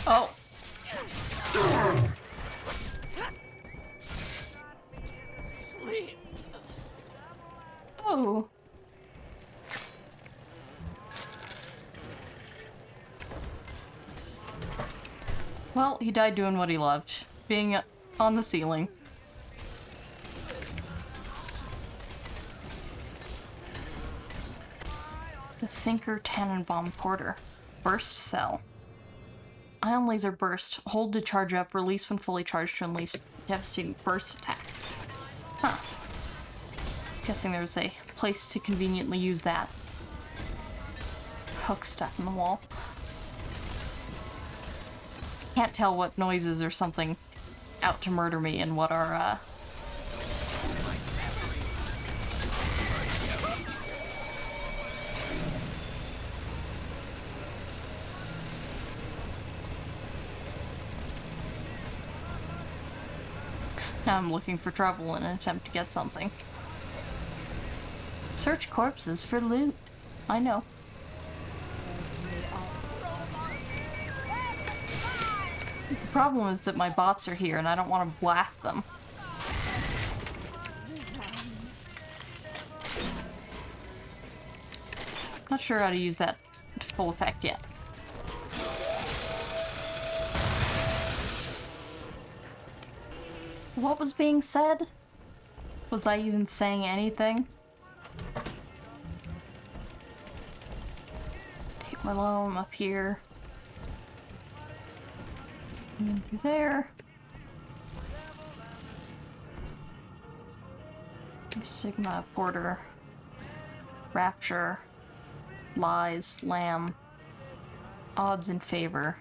Oh. Oh. Well, he died doing what he loved, being on the ceiling. The Thinker Tannenbaum Porter. Burst cell. Ion laser burst. Hold to charge up. Release when fully charged to unleash devastating burst attack. Huh. Guessing there's a place to conveniently use that. Hook stuck in the wall. Can't tell what noises or something out to murder me and what are, Now I'm looking for trouble in an attempt to get something. Search corpses for loot. I know. The problem is that my bots are here and I don't want to blast them. Not sure how to use that to full effect yet. What was being said? Was I even saying anything? Take my loam up here. And through there. Sigma, Porter, Rapture, Lies, Lamb, Odds in favor.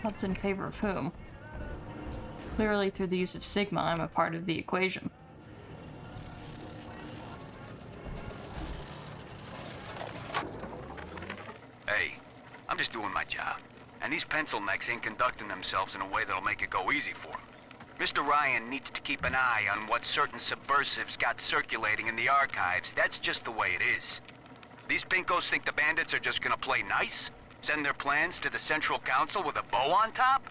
Odds in favor of whom? Clearly through the use of Sigma, I'm a part of the equation. Hey, I'm just doing my job. And these pencil necks ain't conducting themselves in a way that'll make it go easy for them. Mr. Ryan needs to keep an eye on what certain subversives got circulating in the archives. That's just the way it is. These pinkos think the bandits are just gonna play nice? Send their plans to the Central Council with a bow on top?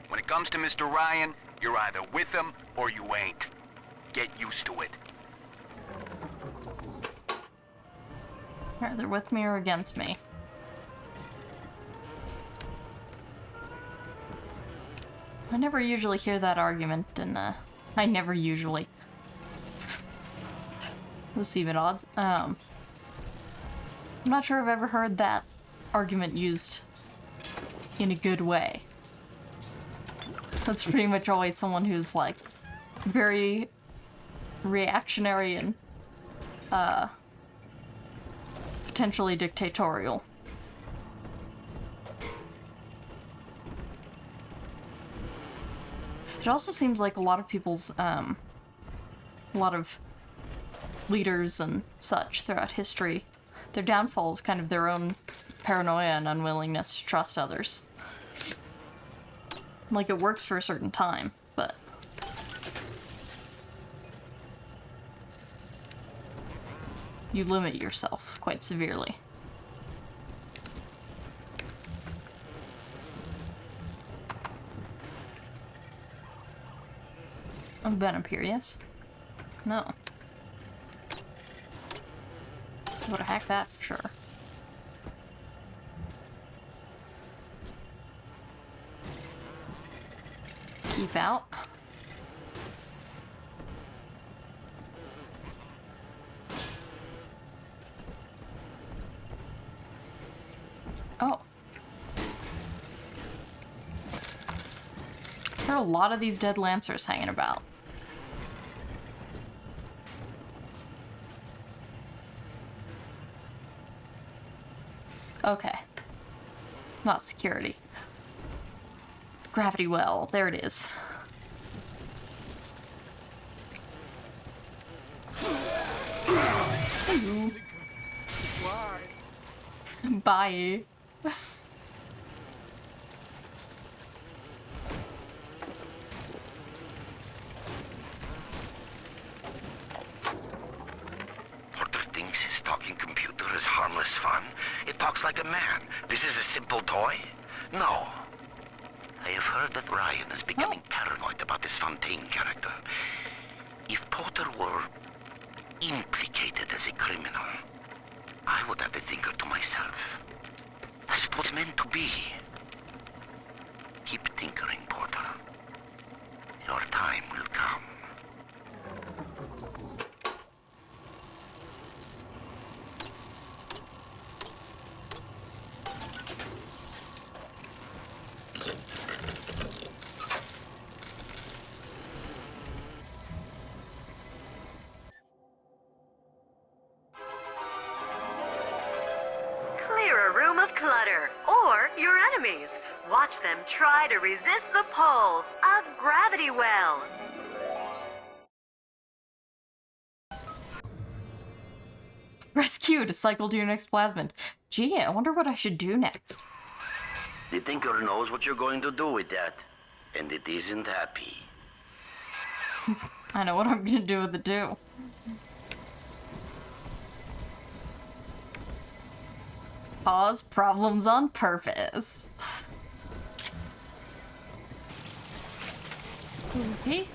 When it comes to Mr. Ryan, you're either with him or you ain't. Get used to it. Either with me or against me. I never usually hear that argument, and I never usually. Let's even odds. I'm not sure I've ever heard that argument used in a good way. That's pretty much always someone who's like very reactionary and potentially dictatorial. It also seems like a lot of people's a lot of leaders and such throughout history, their downfall is kind of their own paranoia and unwillingness to trust others. Like, it works for a certain time, but you limit yourself quite severely. I've been up here, yes? No. So would I hack that? Sure. Keep out. Oh. There are a lot of these dead lancers hanging about. Okay. Not security. Gravity well. There it is. Hello. Bye. Porter thinks his talking computer is harmless fun. It talks like a man. This is a simple toy? No. I have heard that Ryan is becoming paranoid about this Fontaine character. If Porter were implicated as a criminal, I would have the thinker to myself. As it was meant to be. Keep tinkering, Porter. Your time will come. Clear a room of clutter, or your enemies. Watch them try to resist the pull of Gravity Well. Rescue to cycle to your next plasmid. Gee, I wonder what I should do next. The Tinker knows what you're going to do with that, and it isn't happy. I know what I'm gonna do with it too. Cause problems on purpose. Okay.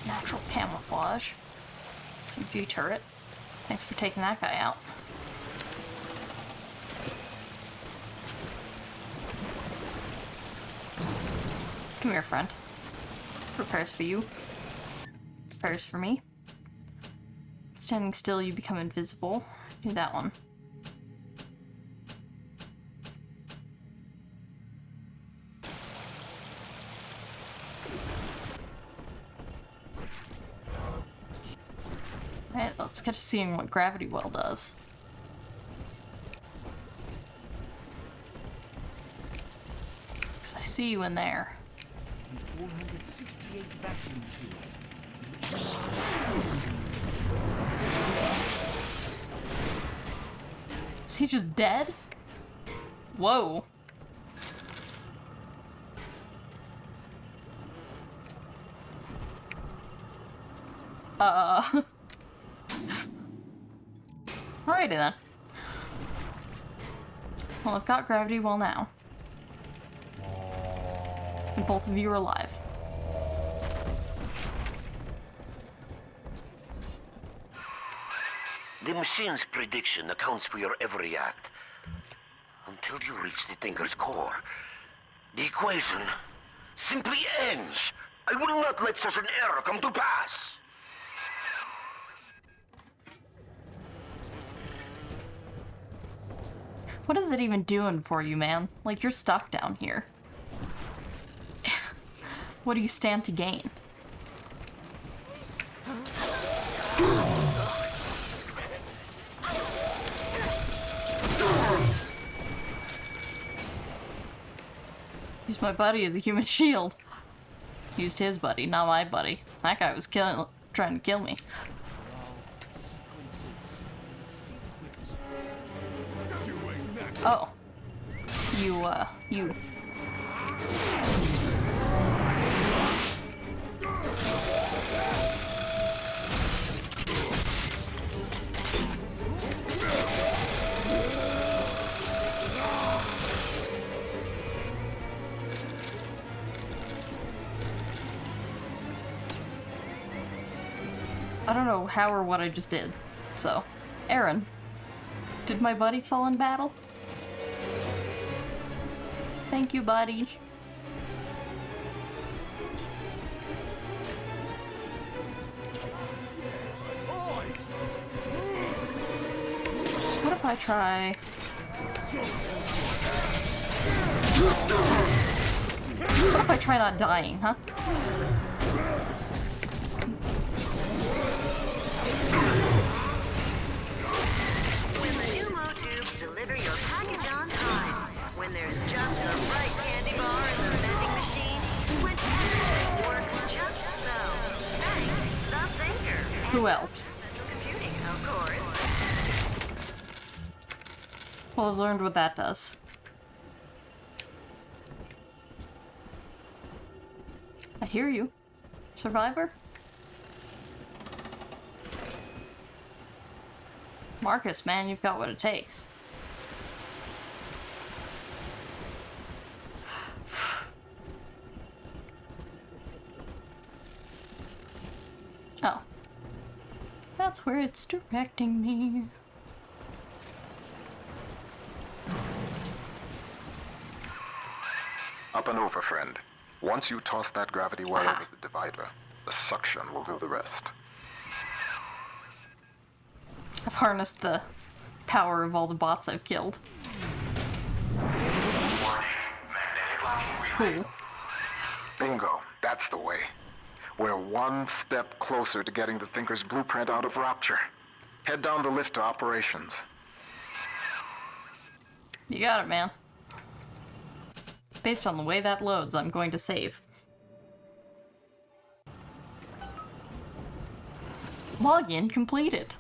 Natural camouflage. Some G-turret. Thanks for taking that guy out. Come here, friend. Repairs for you. Repairs for me. Standing still, you become invisible. Do that one. Alright, let's get to seeing what Gravity Well does. Because I see you in there. 468 vacuum tubes. Is he just dead? Whoa. Alrighty then. Well, I've got Gravity Well now. And both of you are alive. The machine's prediction accounts for your every act. Until you reach the Tinker's core. The equation simply ends. I will not let such an error come to pass. What is it even doing for you, man? Like, you're stuck down here. What do you stand to gain? Used my buddy as a human shield. Used his buddy, not my buddy. That guy was trying to kill me. Oh. You. I don't know how or what I just did. So, Aaron, did my buddy fall in battle? Thank you, buddy. What if I try... What if I try not dying, huh? When the pneumo tubes deliver your package on time. When there's just the right candy Who else? Central computing, of course. Well, I've learned what that does. I hear you. Survivor? Marcus, man, you've got what it takes. Oh. That's where it's directing me. Up and over, friend. Once you toss that gravity well over the divider, the suction will do the rest. I've harnessed the power of all the bots I've killed. Cool. Bingo, that's the way. We're one step closer to getting the Thinker's blueprint out of Rapture. Head down the lift to operations. You got it, man. Based on the way that loads, I'm going to save. Login completed.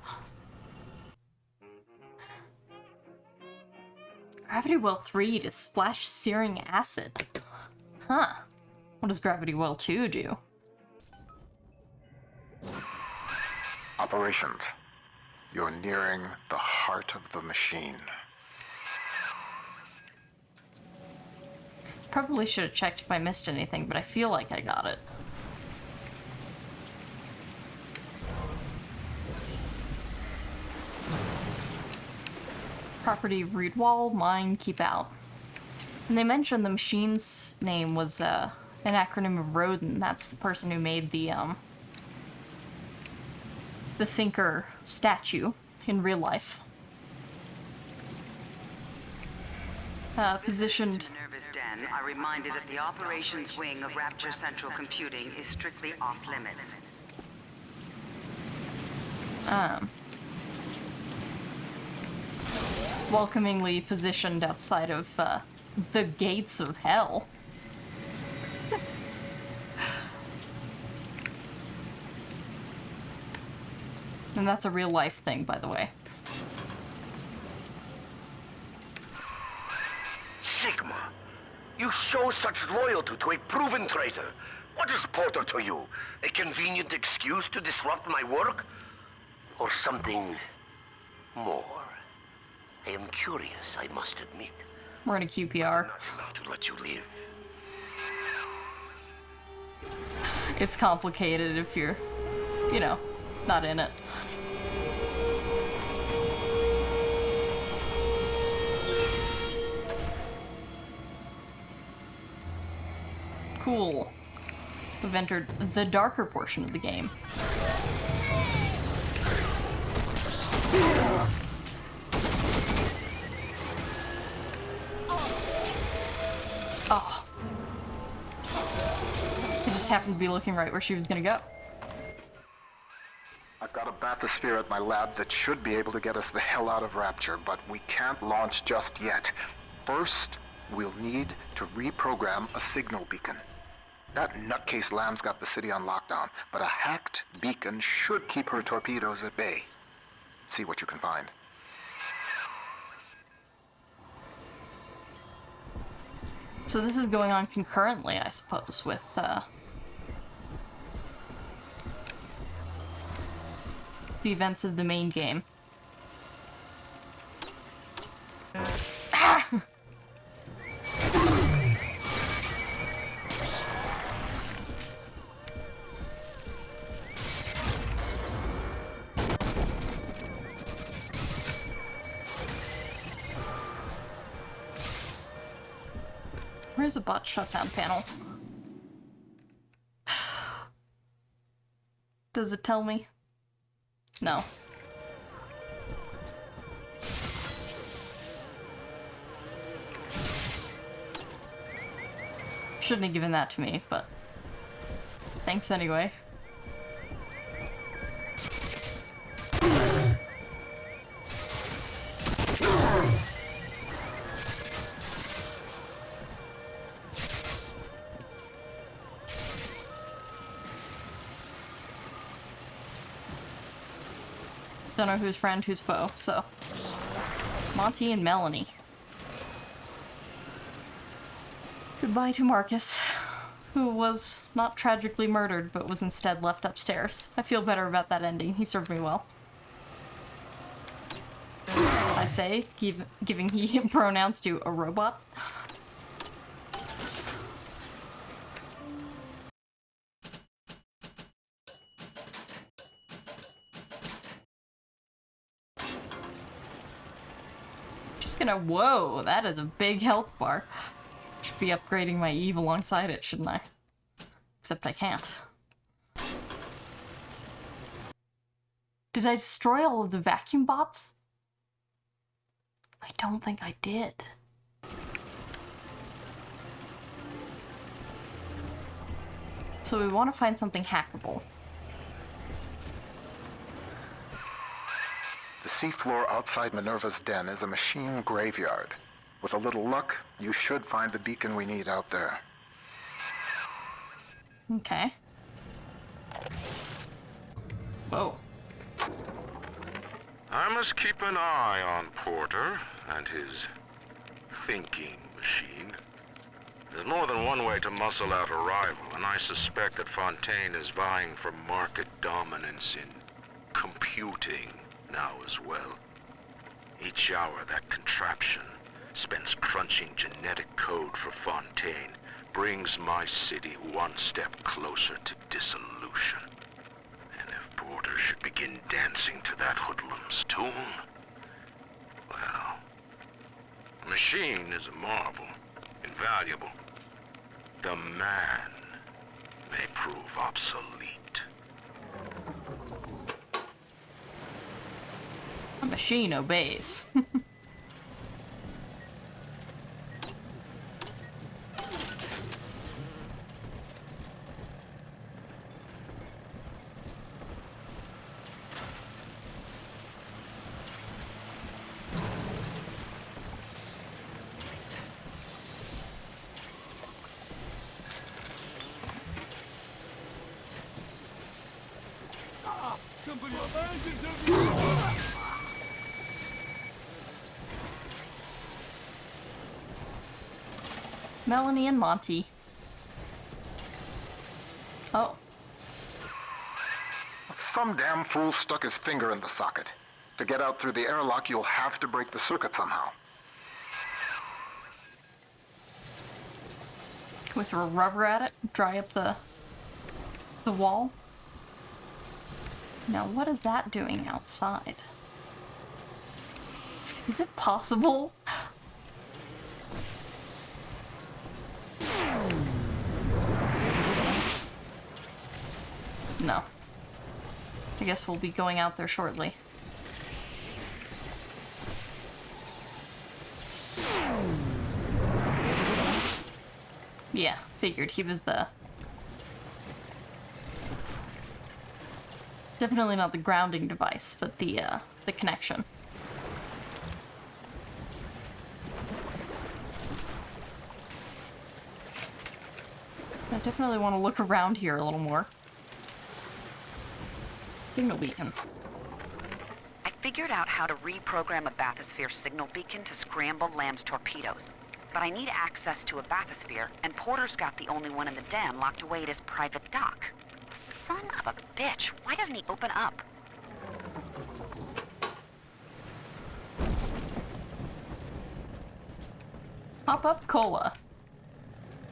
Gravity Well 3 to splash searing acid. Huh. What does Gravity Well 2 do? Operations. You're nearing the heart of the machine. Probably should have checked if I missed anything, but I feel like I got it. Property read wall, mine, keep out. And they mentioned the machine's name was an acronym of Rodin. That's the person who made the Thinker statue in real life. Positioned. Visitors to Minerva's den are reminded that the operations wing of Rapture Central Computing is strictly off limits. Welcomingly positioned outside of the gates of hell. And that's a real life thing, by the way. Sigma, you show such loyalty to a proven traitor. What is Porter to you? A convenient excuse to disrupt my work? Or something more? I am curious, I must admit. We're in a QPR. Not enough to let you live. It's complicated if you're, you know, not in it. Cool. We've entered the darker portion of the game. Oh. I just happened to be looking right where she was gonna go. I've got a bathysphere at my lab that should be able to get us the hell out of Rapture, but we can't launch just yet. First, we'll need to reprogram a signal beacon. That nutcase Lamb's got the city on lockdown, but a hacked beacon should keep her torpedoes at bay. See what you can find. So this is going on concurrently, I suppose, with the events of the main game. Ah! Where's the bot shutdown panel? Does it tell me? No. Shouldn't have given that to me, but thanks anyway. Don't know who's friend, who's foe, so. Monty and Melanie. Goodbye to Marcus, who was not tragically murdered, but was instead left upstairs. I feel better about that ending. He served me well. I say, giving he pronounced you a robot. Just gonna, whoa, that is a big health bar. Should be upgrading my Eve alongside it, shouldn't I? Except I can't. Did I destroy all of the vacuum bots? I don't think I did. So we want to find something hackable. The seafloor outside Minerva's den is a machine graveyard. With a little luck, you should find the beacon we need out there. Okay. Whoa. I must keep an eye on Porter and his thinking machine. There's more than one way to muscle out a rival, and I suspect that Fontaine is vying for market dominance in computing now as well. Each hour that contraption spends crunching genetic code for Fontaine brings my city one step closer to dissolution. And if Porter should begin dancing to that hoodlum's tune, well, the machine is a marvel, invaluable. The man may prove obsolete. A machine obeys. Melanie and Monty. Oh. Some damn fool stuck his finger in the socket. To get out through the airlock, you'll have to break the circuit somehow. Can we throw rubber at it? Dry up the wall? Now, what is that doing outside? Is it possible? No. I guess we'll be going out there shortly. Yeah, figured he was the... Definitely not the grounding device, but the connection. I definitely want to look around here a little more. Signal beacon. I figured out how to reprogram a bathysphere signal beacon to scramble Lamb's torpedoes. But I need access to a bathysphere, and Porter's got the only one in the den locked away at his private dock. Son of a bitch, why doesn't he open up? Pop-up cola.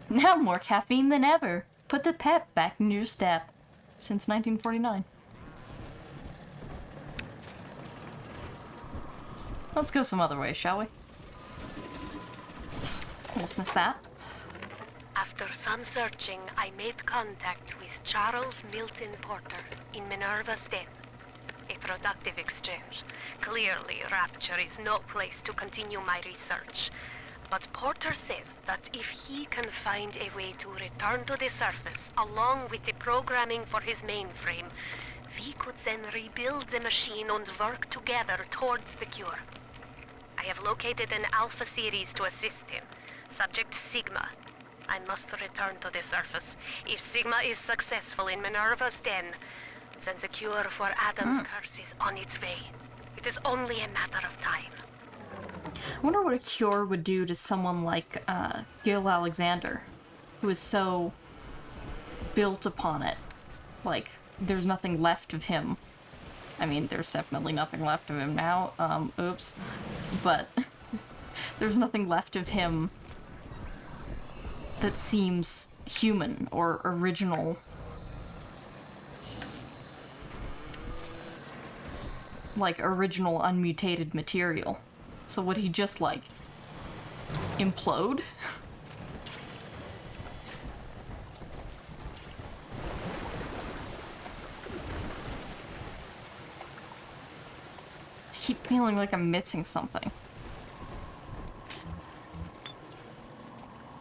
Now more caffeine than ever. Put the pep back in your step. Since 1949. Let's go some other way, shall we? Almost missed that. After some searching, I made contact with Charles Milton Porter in Minerva's den. A productive exchange. Clearly, Rapture is no place to continue my research. But Porter says that if he can find a way to return to the surface along with the programming for his mainframe, we could then rebuild the machine and work together towards the cure. I have located an Alpha series to assist him. Subject Sigma. I must return to the surface. If Sigma is successful in Minerva's den, then the cure for Adam's curse is on its way. It is only a matter of time. I wonder what a cure would do to someone like Gil Alexander, who is so built upon it. Like, there's nothing left of him. I mean, there's definitely nothing left of him now. Oops. But there's nothing left of him that seems human or original. Like, original unmutated material. So would he just, like, implode? I keep feeling like I'm missing something.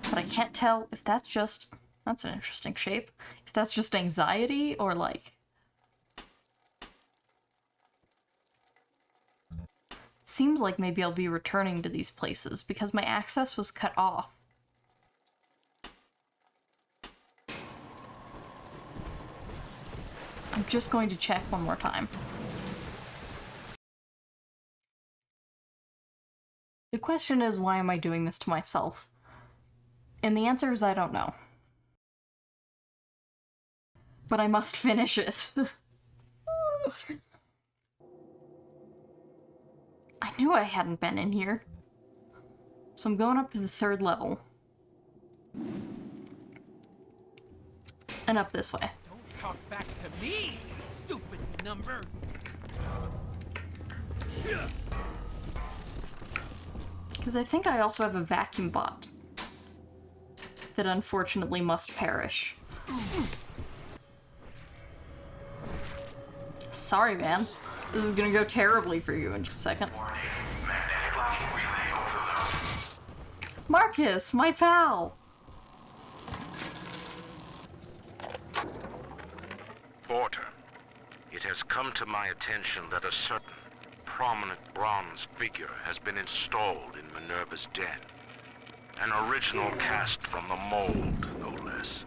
But I can't tell if that's just... That's an interesting shape. If that's just anxiety or, like... Seems like maybe I'll be returning to these places because my access was cut off. I'm just going to check one more time. The question is, why am I doing this to myself? And the answer is, I don't know. But I must finish it. I knew I hadn't been in here. So I'm going up to the 3rd level. And up this way. Don't talk back to me, stupid number. Because I think I also have a vacuum bot that unfortunately must perish. Sorry, man. This is gonna go terribly for you in just a second. Marcus, my pal! Porter, it has come to my attention that a certain prominent bronze figure has been installed in Minerva's den. An original cast from the mold, no less.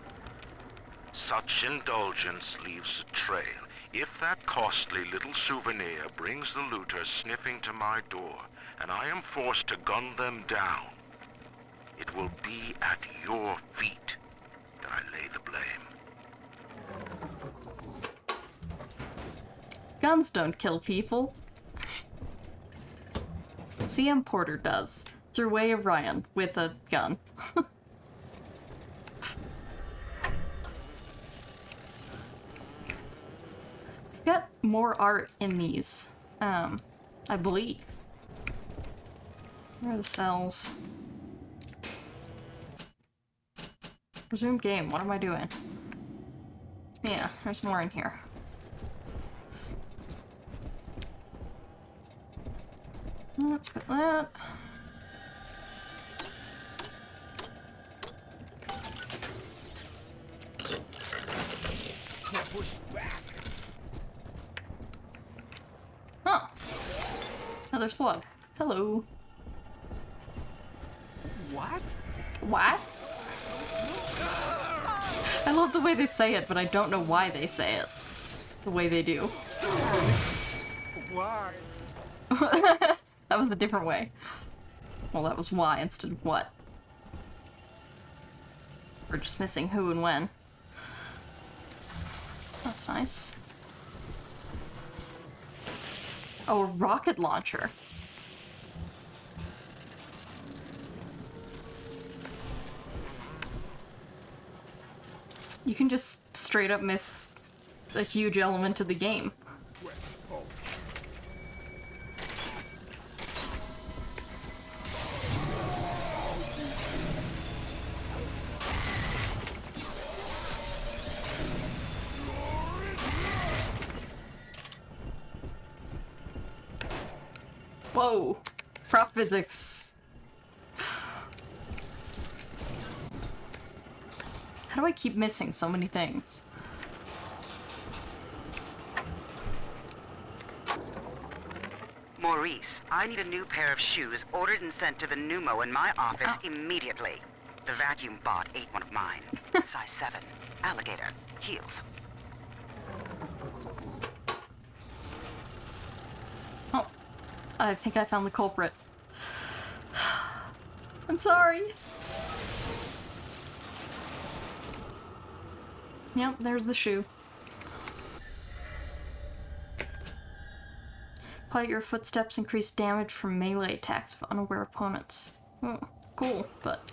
Such indulgence leaves a trail. If that costly little souvenir brings the looters sniffing to my door, and I am forced to gun them down, it will be at your feet that I lay the blame. Guns don't kill people. CM Porter does. Through way of Ryan, with a gun. Got more art in these, I believe. Where are the cells? Resume game, what am I doing? Yeah, there's more in here. Let's put that. Push back. Huh. Another slug. Hello. What? What? I love the way they say it, but I don't know why they say it the way they do. Why? That was a different way. Well, that was why instead of what. We're just missing who and when. That's nice. Oh, a rocket launcher. You can just straight up miss a huge element of the game. Whoa! Prop physics. How do I keep missing so many things? Maurice, I need a new pair of shoes ordered and sent to the pneumo in my office immediately. The vacuum bot ate one of mine. Size 7. Alligator. Heels. Oh, I think I found the culprit. I'm sorry. Yep, there's the shoe. Quiet your footsteps, increase damage from melee attacks of unaware opponents. Oh, cool, but...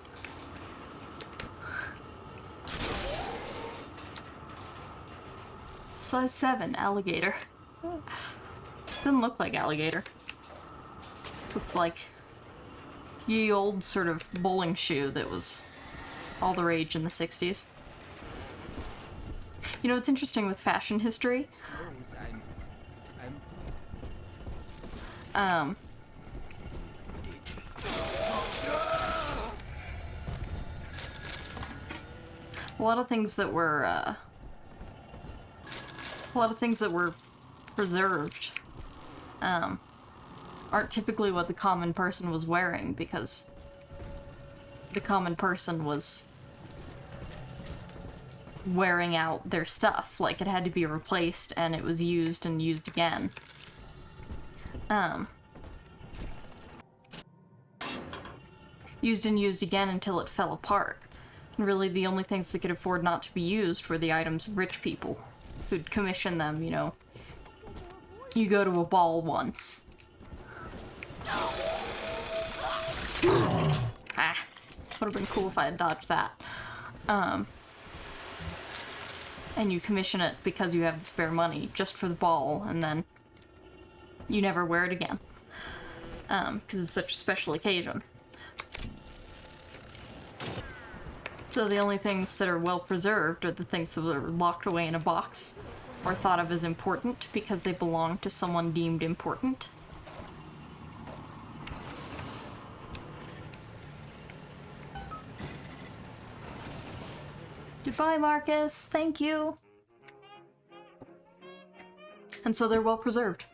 Size 7, alligator. Doesn't look like alligator. Looks like ye old sort of bowling shoe that was all the rage in the 60s. You know, it's interesting with fashion history. A lot of things that were, preserved, aren't typically what the common person was wearing, because the common person was wearing out their stuff. Like, it had to be replaced, and it was used and used again. Used and used again until it fell apart. And really, the only things that could afford not to be used were the items of rich people who'd commission them, you know. You go to a ball once. Ah, would have been cool if I had dodged that. And you commission it because you have the spare money just for the ball, and then you never wear it again. Because it's such a special occasion. So the only things that are well preserved are the things that are locked away in a box or thought of as important because they belong to someone deemed important. Goodbye, Marcus. Thank you. And so they're well preserved.